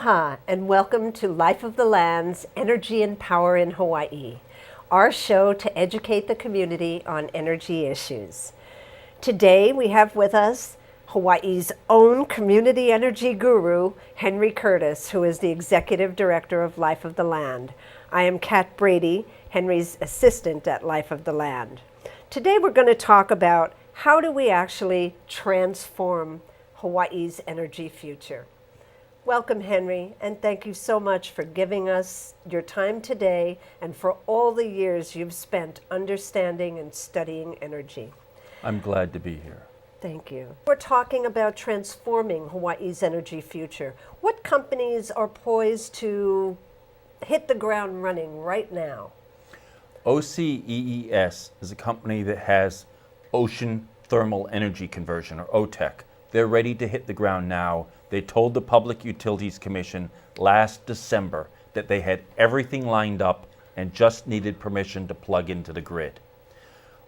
Aloha and welcome to Life of the Land's Energy and Power in Hawaii, our show to educate the community on energy issues. Today we have with us Hawaii's own community energy guru, Henry Curtis, who is the Executive Director of Life of the Land. I am Kat Brady, Henry's assistant at Life of the Land. Today we're going to talk about how do we actually transform Hawaii's energy future. Welcome, Henry, and thank you so much for giving us your time today and for all the years you've spent understanding and studying energy. I'm glad to be here. Thank you. We're talking about transforming Hawaii's energy future. What companies are poised to hit the ground running right now? OCEES is a company that has Ocean Thermal Energy Conversion, or OTEC. They're ready to hit the ground now. They told the Public Utilities Commission last December that they had everything lined up and just needed permission to plug into the grid.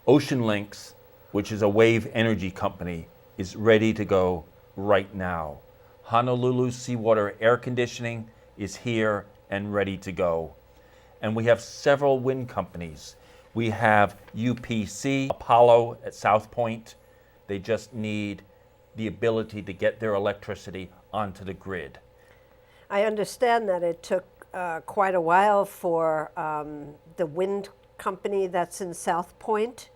Ocean Links, which is a wave energy company, is ready to go right now. Honolulu Seawater Air Conditioning is here and ready to go. And we have several wind companies. We have UPC, Apollo at South Point. They just need the ability to get their electricity onto the grid. I understand that it took quite a while for the wind company that's in South Point.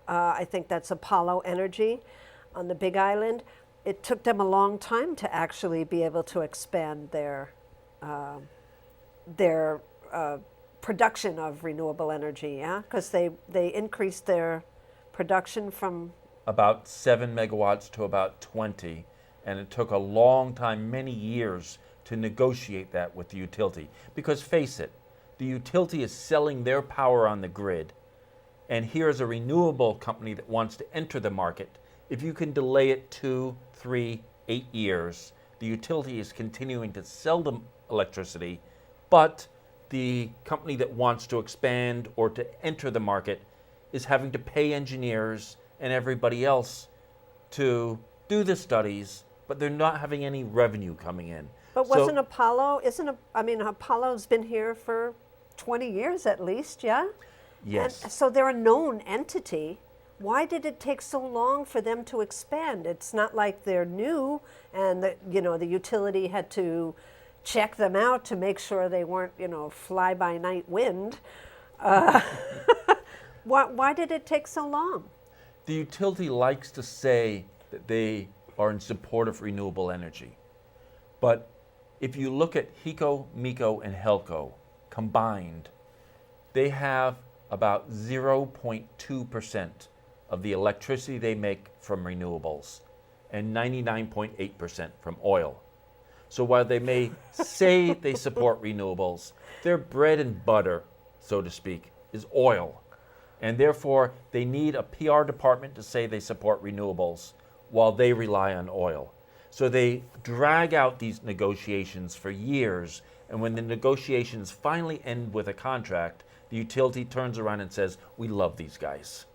I think that's Apollo Energy on the Big Island. It took them a long time to actually be able to expand their production of renewable energy, yeah? Because they increased their production from about 7 megawatts to about 20, and it took a long time, many years, to negotiate that with the utility. Because face it, the utility is selling their power on the grid, and here's a renewable company that wants to enter the market. If you can delay it 2, 3, 8 years, the utility is continuing to sell the electricity, but the company that wants to expand or to enter the market is having to pay engineers and everybody else to do the studies, but they're not having any revenue coming in. But wasn't Apollo, Apollo's been here for 20 years at least, yeah? Yes. And so they're a known entity. Why did it take so long for them to expand? It's not like they're new and the utility had to check them out to make sure they weren't, fly-by-night wind. Why did it take so long? The utility likes to say that they are in support of renewable energy. But if you look at HECO, MECO, and HELCO combined, they have about 0.2% of the electricity they make from renewables and 99.8% from oil. So while they may say they support renewables, their bread and butter, so to speak, is oil. And therefore, they need a PR department to say they support renewables while they rely on oil. So they drag out these negotiations for years, and when the negotiations finally end with a contract, the utility turns around and says, we love these guys.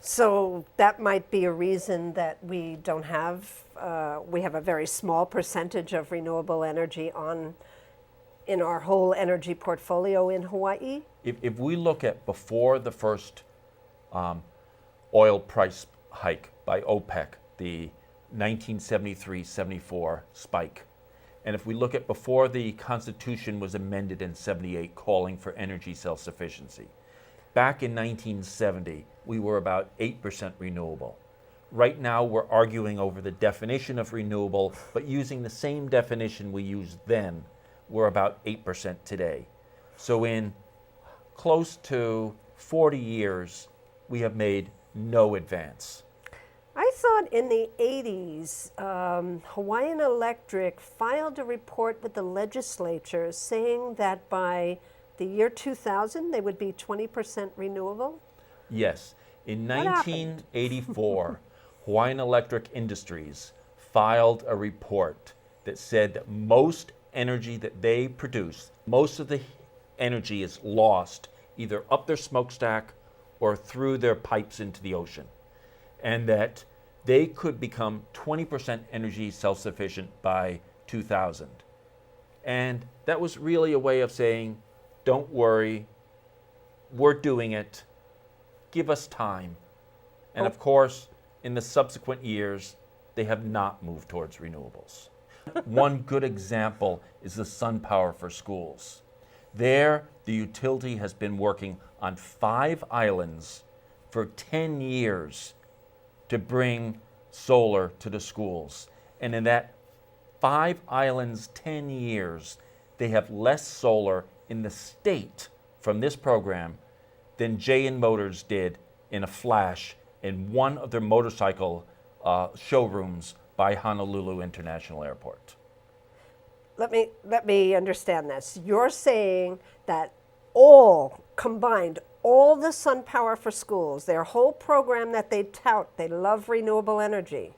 So that might be a reason that we don't have, we have a very small percentage of renewable energy in our whole energy portfolio in Hawaii. If we look at before the first oil price hike by OPEC, the 1973-74 spike, and if we look at before the Constitution was amended in 78 calling for energy self-sufficiency, back in 1970, we were about 8% renewable. Right now, we're arguing over the definition of renewable, but using the same definition we used then, we're about 8% today. So in close to 40 years, we have made no advance. I thought in the 80s, Hawaiian Electric filed a report with the legislature saying that by the year 2000, they would be 20% renewable. Yes. In 1984, Hawaiian Electric Industries filed a report that said that most energy that they produce, most of the energy is lost either up their smokestack or through their pipes into the ocean. And that they could become 20% energy self-sufficient by 2000. And that was really a way of saying, don't worry, we're doing it, give us time. And of course, in the subsequent years, they have not moved towards renewables. One good example is the sun power for schools. There, the utility has been working on 5 islands for 10 years to bring solar to the schools. And in that 5 islands, 10 years, they have less solar in the state from this program than J&N Motors did in a flash in one of their motorcycle showrooms by Honolulu International Airport. Let me understand this. You're saying that all combined, all the sun power for schools, their whole program that they tout, they love renewable energy,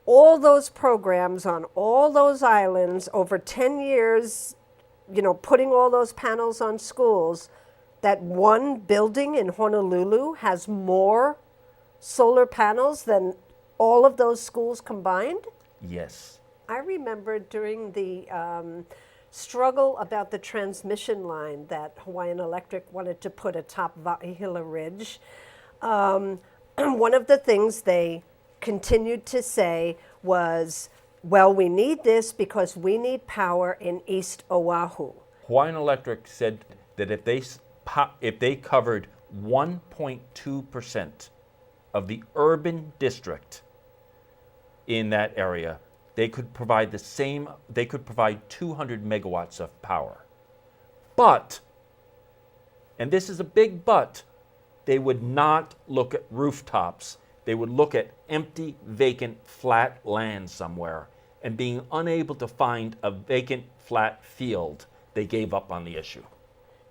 all those programs on all those islands over 10 years, putting all those panels on schools, that one building in Honolulu has more solar panels than all of those schools combined? Yes. I remember during the struggle about the transmission line that Hawaiian Electric wanted to put atop Wa'ihila Ridge, one of the things they continued to say was, well, we need this because we need power in East Oahu. Hawaiian Electric said that if they covered 1.2% of the urban district in that area, they could provide 200 megawatts of power. But, and this is a big but, they would not look at rooftops. They would look at empty, vacant, flat land somewhere. And being unable to find a vacant, flat field, they gave up on the issue.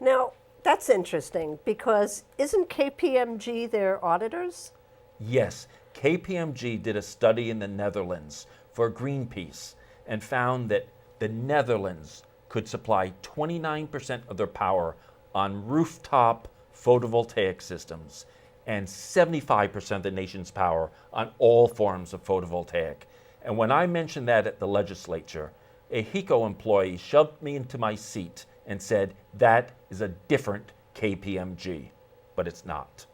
Now, that's interesting because isn't KPMG their auditors? Yes, KPMG did a study in the Netherlands for Greenpeace and found that the Netherlands could supply 29% of their power on rooftop photovoltaic systems and 75% of the nation's power on all forms of photovoltaic. And when I mentioned that at the legislature, a HECO employee shoved me into my seat and said, that is a different KPMG, but it's not.